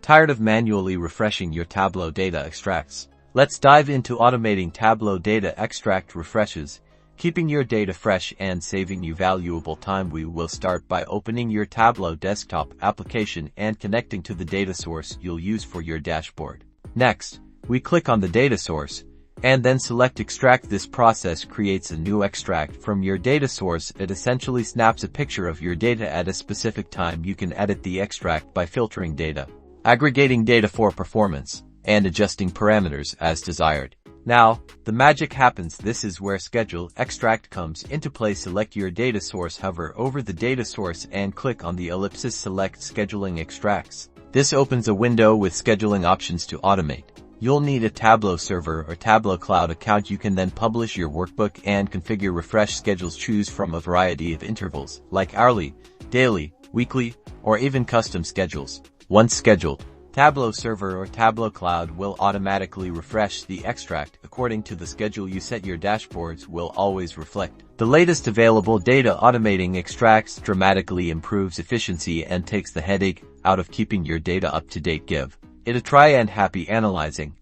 Tired of manually refreshing your Tableau data extracts? Let's dive into automating Tableau data extract refreshes, keeping your data fresh and saving you valuable time. We will start by opening your Tableau desktop application and connecting to the data source you'll use for your dashboard. Next, we click on the data source, and then select Extract. This process creates a new extract from your data source. It essentially snaps a picture of your data at a specific time. You can edit the extract by filtering data, aggregating data for performance, and adjusting parameters as desired. Now, the magic happens. This is where Schedule Extract comes into play. Select your data source, hover over the data source, and click on the ellipsis. Select Scheduling Extracts. This opens a window with scheduling options to automate. You'll need a Tableau server or Tableau Cloud account. You can then publish your workbook and configure refresh schedules. Choose from a variety of intervals, like hourly, daily, weekly, or even custom schedules. Once scheduled, Tableau server or Tableau Cloud will automatically refresh the extract according to the schedule you set. Your dashboards will always reflect the latest available data. Automating extracts dramatically improves efficiency and takes the headache out of keeping your data up to date. Give it a try and happy analyzing.